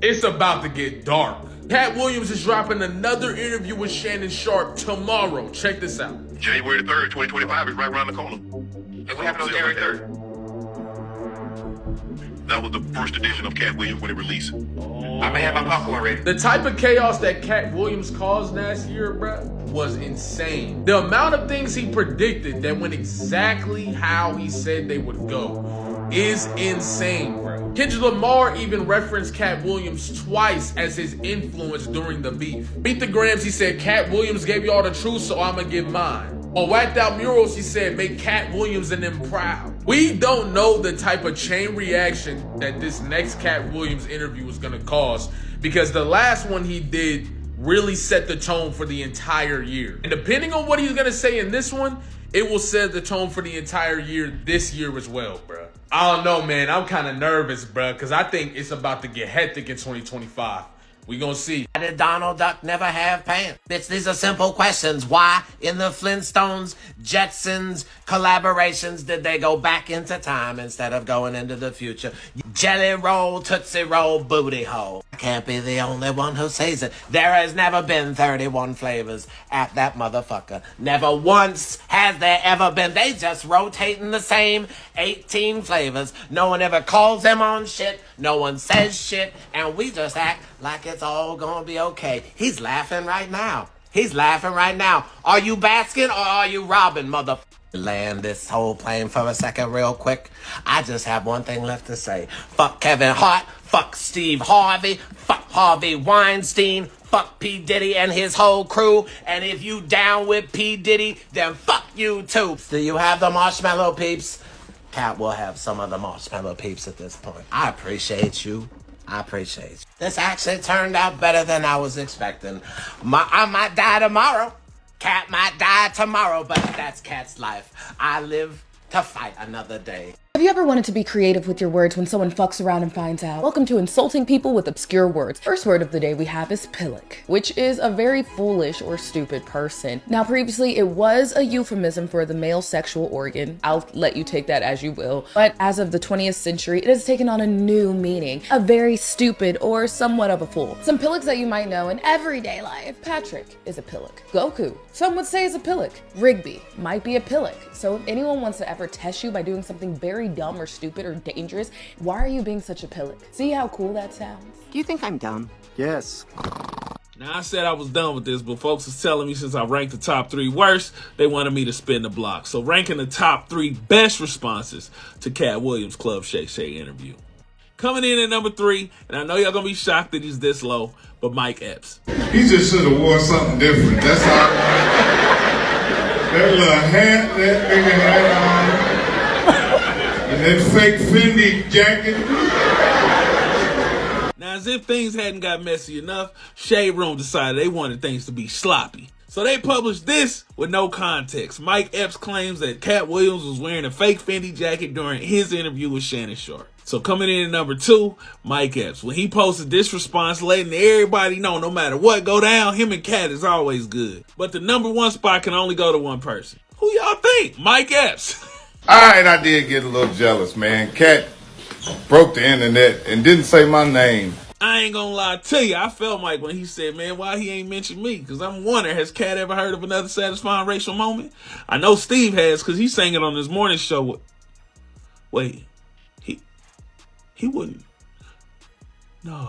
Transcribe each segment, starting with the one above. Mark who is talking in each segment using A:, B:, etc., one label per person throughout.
A: It's about to get dark. Cat Williams is dropping another interview with Shannon Sharpe tomorrow. Check this out.
B: January the 3rd, 2025 is right around the corner.
C: And what happened on January 3rd?
B: That was the first edition of Cat Williams when it released.
C: I may have my popcorn ready.
A: The type of chaos that Cat Williams caused last year, bruh, was insane. The amount of things he predicted that went exactly how he said they would go is insane, bro. Kendrick Lamar even referenced Cat Williams twice as his influence during the beef. Beat the Grams, he said, Cat Williams gave y'all the truth, so I'ma give mine. On Whacked Out Murals, he said, make Cat Williams and them proud. We don't know the type of chain reaction that this next Cat Williams interview is gonna cause, because the last one he did really set the tone for the entire year. And depending on what he's gonna say in this one, it will set the tone for the entire year this year as well, bruh. I don't know, man. I'm kind of nervous, bruh, because I think it's about to get hectic in 2025. We gonna see.
D: Why did Donald Duck never have pants? Bitch, these are simple questions. Why in the Flintstones, Jetsons, collaborations did they go back into time instead of going into the future? Jelly roll, Tootsie Roll, booty hole. I can't be the only one who says it. There has never been 31 flavors at that motherfucker. Never once has there ever been. They just rotating the same 18 flavors. No one ever calls them on shit. No one says shit. And we just act like it's all gonna be okay. He's laughing right now. He's laughing right now. Are you basking or are you robbing, mother? Land this whole plane for a second real quick. I just have one thing left to say. Fuck Kevin Hart. Fuck Steve Harvey. Fuck Harvey Weinstein. Fuck P. Diddy and his whole crew. And if you down with P. Diddy, then fuck you too. Do you have the marshmallow peeps? Cat will have some of the marshmallow peeps at this point. I appreciate you. I appreciate you. This actually turned out better than I was expecting. I might die tomorrow. Cat might die tomorrow, but that's Cat's life. I live to fight another day.
E: Have you ever wanted to be creative with your words when someone fucks around and finds out? Welcome to Insulting People with Obscure Words. First word of the day we have is pillock, which is a very foolish or stupid person. Now, previously, it was a euphemism for the male sexual organ. I'll let you take that as you will. But as of the 20th century, it has taken on a new meaning, a very stupid or somewhat of a fool. Some pillocks that you might know in everyday life. Patrick is a pillock. Goku, some would say is a pillock. Rigby might be a pillock. So if anyone wants to ever test you by doing something very dumb or stupid or dangerous, why are you being such a pillock? See how cool that sounds?
D: Do you think I'm dumb?
F: Yes.
A: Now, I said I was done with this, but folks is telling me since I ranked the top 3 worst, they wanted me to spin the block. So ranking the top 3 best responses to Cat Williams' Club Shay Shay interview. Coming in at number 3, and I know y'all gonna be shocked that he's this low, but Mike Epps.
G: He just should have wore something different. That's all. That little hat, that nigga had on. And that fake Fendi jacket.
A: Now, as if things hadn't got messy enough, Shade Room decided they wanted things to be sloppy. So they published this with no context. Mike Epps claims that Cat Williams was wearing a fake Fendi jacket during his interview with Shannon Sharpe. So coming in at number 2, Mike Epps. When he posted this response, letting everybody know no matter what go down, him and Cat is always good. But the number 1 spot can only go to one person. Who y'all think? Mike Epps.
G: All right, I did get a little jealous, man. Cat broke the internet and didn't say my name.
A: I ain't gonna lie to you. I felt Mike when he said, man, why he ain't mentioned me? Because I'm wondering, has Cat ever heard of another satisfying racial moment? I know Steve has, because he sang it on his morning show. Wait, he wouldn't. No.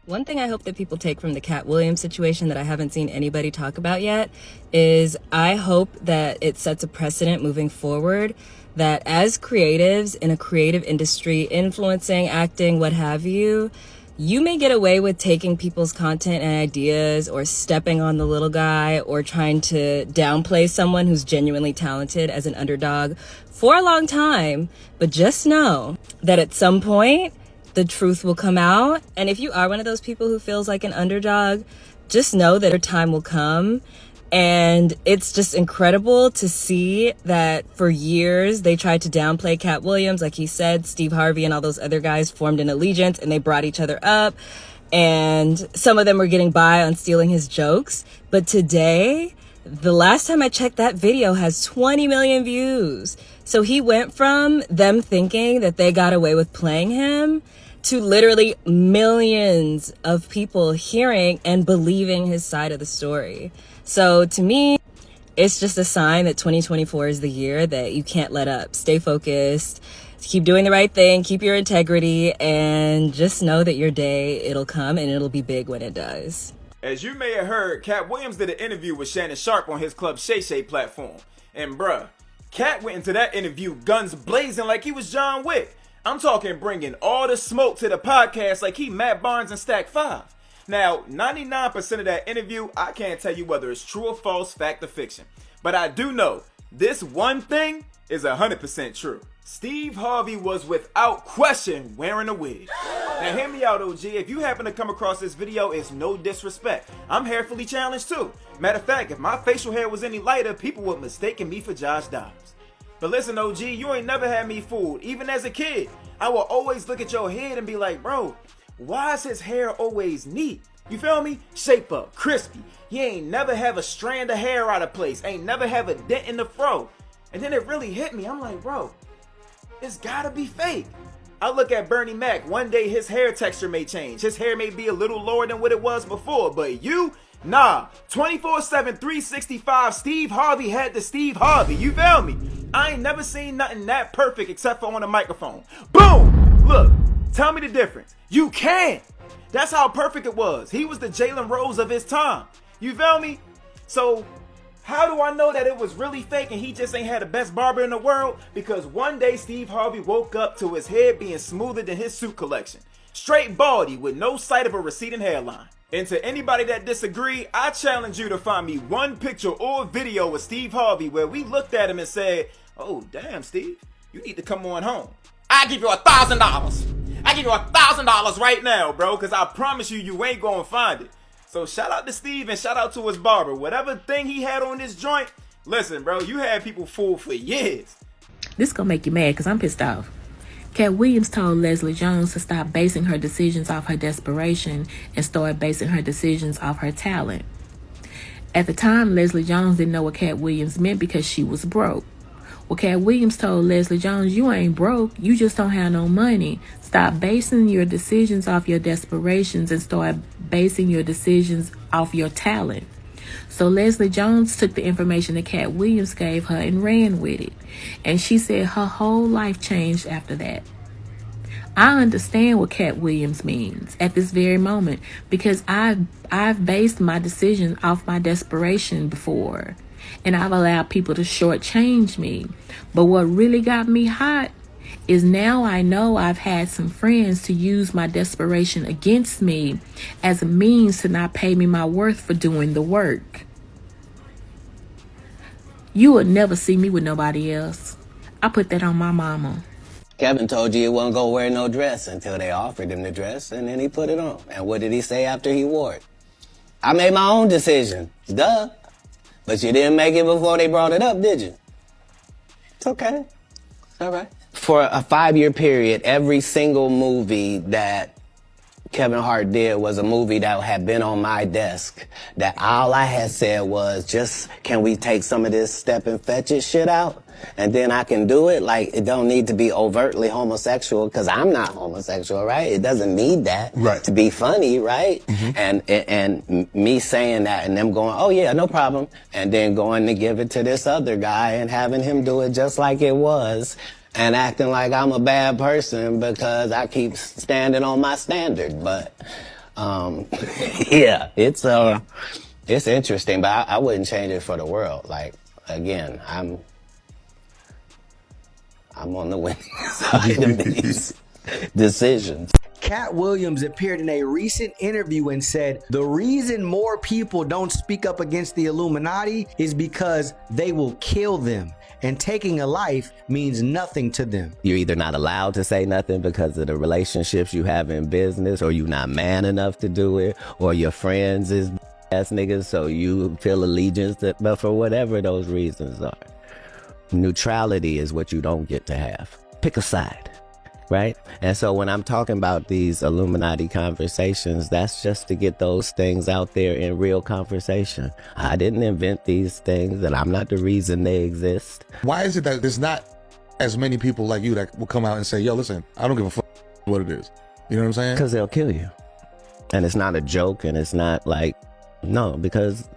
H: One thing I hope that people take from the Cat Williams situation that I haven't seen anybody talk about yet is I hope that it sets a precedent moving forward that as creatives in a creative industry, influencing, acting, what have you, you may get away with taking people's content and ideas or stepping on the little guy or trying to downplay someone who's genuinely talented as an underdog for a long time. But just know that at some point, the truth will come out. And if you are one of those people who feels like an underdog, just know that your time will come. And it's just incredible to see that for years they tried to downplay Cat Williams. Like he said, Steve Harvey and all those other guys formed an allegiance and they brought each other up. And some of them were getting by on stealing his jokes. But today, the last time I checked, that video has 20 million views. So he went from them thinking that they got away with playing him to literally millions of people hearing and believing his side of the story. So to me, it's just a sign that 2024 is the year that you can't let up. Stay focused, keep doing the right thing, keep your integrity, and just know that your day, it'll come and it'll be big when it does.
F: As you may have heard, Cat Williams did an interview with Shannon Sharpe on his Club Shay Shay platform. And bruh, Cat went into that interview guns blazing like he was John Wick. I'm talking bringing all the smoke to the podcast like he Matt Barnes and Stack 5. Now, 99% of that interview, I can't tell you whether it's true or false, fact or fiction. But I do know this one thing is 100% true. Steve Harvey was without question wearing a wig. Now hear me out, OG. If you happen to come across this video, it's no disrespect. I'm hairfully challenged too. Matter of fact, if my facial hair was any lighter, people would mistake me for Josh Dobbs. But listen, OG, you ain't never had me fooled. Even as a kid, I will always look at your head and be like, bro, why is his hair always neat? You feel me? Shape up, crispy. He ain't never have a strand of hair out of place. Ain't never have a dent in the fro. And then it really hit me. I'm like, bro, it's gotta be fake. I look at Bernie Mac. One day his hair texture may change. His hair may be a little lower than what it was before. But you, nah. 24/7, 365, Steve Harvey had the Steve Harvey. You feel me? I ain't never seen nothing that perfect except for on a microphone. Boom! Look, tell me the difference. You can't. That's how perfect it was. He was the Jalen Rose of his time. You feel me? So how do I know that it was really fake and he just ain't had the best barber in the world? Because one day Steve Harvey woke up to his head being smoother than his suit collection. Straight baldy with no sight of a receding hairline. And to anybody that disagree, I challenge you to find me one picture or video with Steve Harvey where we looked at him and said, oh damn Steve, you need to come on home. I give you $1,000. I give you $1,000 right now, bro, because I promise you ain't gonna find it. So shout out to Steve and shout out to his barber. Whatever thing he had on this joint, listen, bro, you had people fooled for years.
I: This gonna make you mad because I'm pissed off. Cat Williams told Leslie Jones to stop basing her decisions off her desperation and start basing her decisions off her talent. At the time, Leslie Jones didn't know what Cat Williams meant because she was broke. Well, Cat Williams told Leslie Jones, you ain't broke, you just don't have no money. Stop basing your decisions off your desperations and start basing your decisions off your talent. So Leslie Jones took the information that Cat Williams gave her and ran with it. And she said her whole life changed after that. I understand what Cat Williams means at this very moment because I've based my decision off my desperation before. And I've allowed people to shortchange me. But what really got me hot is now I know I've had some friends to use my desperation against me as a means to not pay me my worth for doing the work. You would never see me with nobody else. I put that on my mama.
J: Kevin told you he wasn't going to wear no dress until they offered him the dress, and then he put it on. And what did he say after he wore it? I made my own decision. Duh. But you didn't make it before they brought it up, did you? It's okay. It's all right. For a 5-year period, every single movie that Kevin Hart did was a movie that had been on my desk. That all I had said was, just, can we take some of this step and fetch it shit out? And then I can do it. Like, it don't need to be overtly homosexual, because I'm not homosexual, right? It doesn't need that to be funny, right? And me saying that and them going, oh yeah, no problem. And then going to give it to this other guy and having him do it just like it was. And acting like I'm a bad person because I keep standing on my standard. But, yeah, it's interesting, but I wouldn't change it for the world. Like, again, I'm on the winning side of these decisions.
K: Cat Williams appeared in a recent interview and said the reason more people don't speak up against the Illuminati is because they will kill them. And taking a life means nothing to them.
J: You're either not allowed to say nothing because of the relationships you have in business, or you're not man enough to do it, or your friends is ass niggas, so you feel allegiance to, but for whatever those reasons are. Neutrality is what you don't get to have. Pick a side, right? And so when I'm talking about these Illuminati conversations, that's just to get those things out there in real conversation. I didn't invent these things, and I'm not the reason they exist.
L: Why is it that there's not as many people like you that will come out and say, yo, listen, I don't give a fuck what it is. You know what I'm saying?
J: Because they'll kill you. And it's not a joke, and it's not like, no, because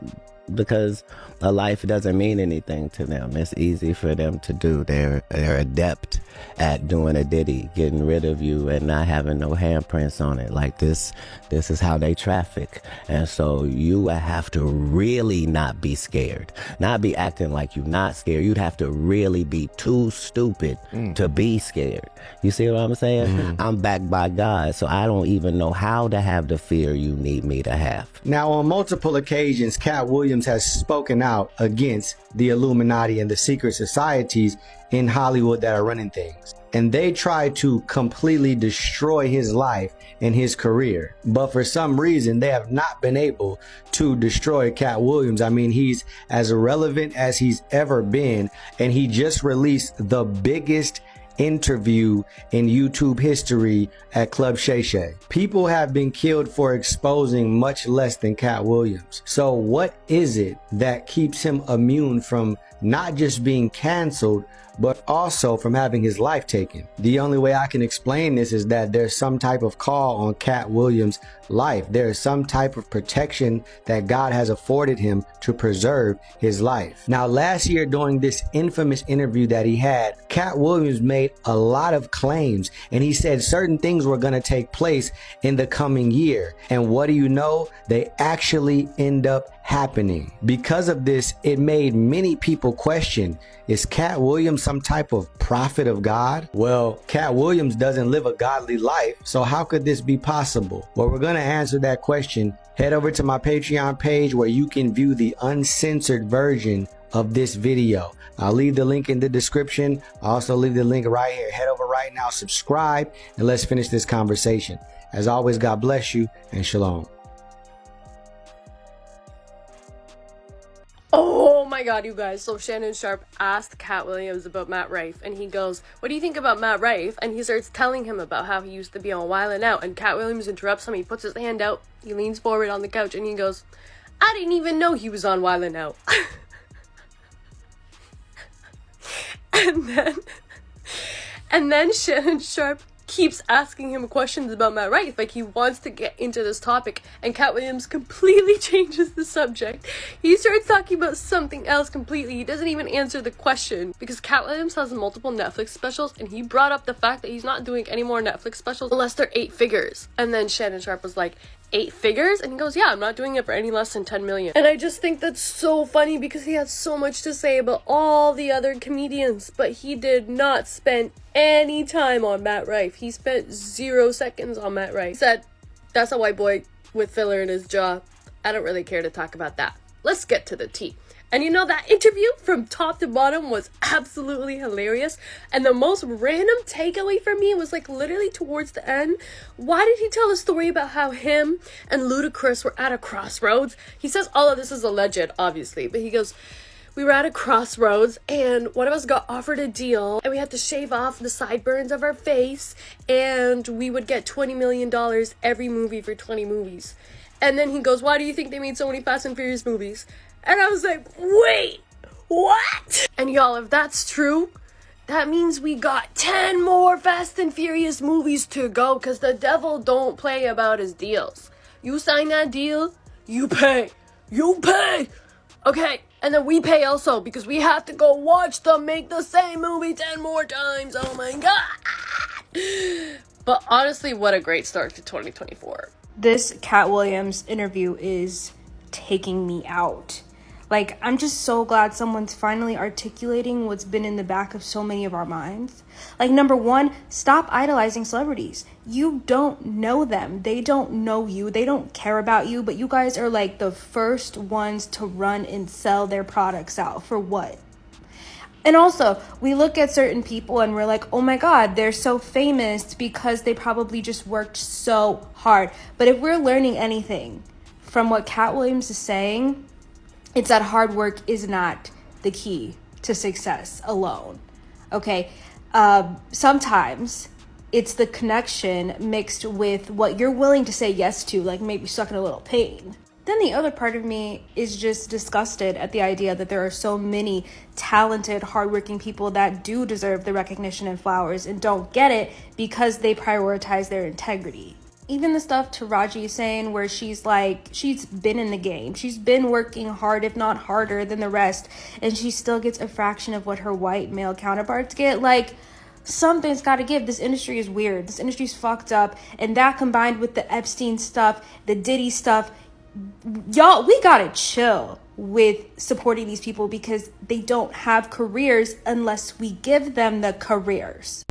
J: a life doesn't mean anything to them. It's easy for them to do. They're adept at doing a ditty, getting rid of you and not having no handprints on it. Like this is how they traffic. And so you have to really not be scared, not be acting like you're not scared. You'd have to really be too stupid to be scared. You see what I'm saying? I'm backed by God, so I don't even know how to have the fear you need me to have.
K: Now, on multiple occasions, Cat Williams has spoken out against the Illuminati and the secret societies in Hollywood that are running things. And they try to completely destroy his life and his career. But for some reason, they have not been able to destroy Cat Williams. I mean, he's as relevant as he's ever been. And he just released the biggest interview in YouTube history at Club Shay Shay. People have been killed for exposing much less than Cat Williams. So what is it that keeps him immune from not just being canceled, but also from having his life taken? The only way I can explain this is that there's some type of call on Cat Williams' life. There is some type of protection that God has afforded him to preserve his life. Now, last year during this infamous interview that he had, Cat Williams made a lot of claims, and he said certain things were going to take place in the coming year. And what do you know? They actually end up happening. Because of this, it made many people question, is Cat Williams some type of prophet of God? Well, Cat Williams doesn't live a godly life, so how could this be possible? Well, we're going to answer that question. Head over to my Patreon page where you can view the uncensored version of this video. I'll leave the link in the description. I'll also leave the link right here. Head over right now, subscribe, and let's finish this conversation. As always, God bless you and shalom.
M: Oh my god, you guys. So Shannon Sharpe asked Cat Williams about Matt Rife, and he goes, what do you think about Matt Rife? And he starts telling him about how he used to be on Wild 'N Out, and Cat Williams interrupts him. He puts his hand out, he leans forward on the couch, and he goes, I didn't even know he was on Wild 'N Out. and then Shannon Sharpe keeps asking him questions about Matt Rife, like he wants to get into this topic, and Cat Williams completely changes the subject. He starts talking about something else completely. He doesn't even answer the question, because Cat Williams has multiple Netflix specials, and he brought up the fact that he's not doing any more Netflix specials unless they're 8 figures. And then Shannon Sharpe was like, 8 figures? And he goes, yeah, I'm not doing it for any less than 10 million. And I just think that's so funny, because he has so much to say about all the other comedians, but he did not spend any time on Matt Rife. He spent 0 seconds on Matt Rife. He said, that's a white boy with filler in his jaw. I don't really care to talk about that. Let's get to the tea. And you know, that interview from top to bottom was absolutely hilarious. And the most random takeaway for me was like literally towards the end. Why did he tell a story about how him and Ludacris were at a crossroads? He says all of this is alleged, obviously, but he goes, we were at a crossroads and one of us got offered a deal and we had to shave off the sideburns of our face and we would get $20 million every movie for 20 movies. And then he goes, why do you think they made so many Fast and Furious movies? And I was like, wait, what? And y'all, if that's true, that means we got 10 more Fast and Furious movies to go, because the devil don't play about his deals. You sign that deal, you pay. You pay. Okay, and then we pay also, because we have to go watch them make the same movie 10 more times. Oh my god. But honestly, what a great start to 2024.
N: This Cat Williams interview is taking me out. Like, I'm just so glad someone's finally articulating what's been in the back of so many of our minds. Like, number one, stop idolizing celebrities. You don't know them. They don't know you. They don't care about you. But you guys are like the first ones to run and sell their products out. For what? And also, we look at certain people and we're like, oh my god, they're so famous because they probably just worked so hard. But if we're learning anything from what Cat Williams is saying, it's that hard work is not the key to success alone, okay? Sometimes it's the connection mixed with what you're willing to say yes to, like maybe stuck in a little pain. Then the other part of me is just disgusted at the idea that there are so many talented, hardworking people that do deserve the recognition and flowers and don't get it because they prioritize their integrity. Even the stuff Taraji is saying where she's like, she's been in the game. She's been working hard, if not harder than the rest, and she still gets a fraction of what her white male counterparts get. Like, something's got to give. This industry is weird. This industry's fucked up. And that combined with the Epstein stuff, the Diddy stuff, y'all, we gotta chill with supporting these people because they don't have careers unless we give them the careers.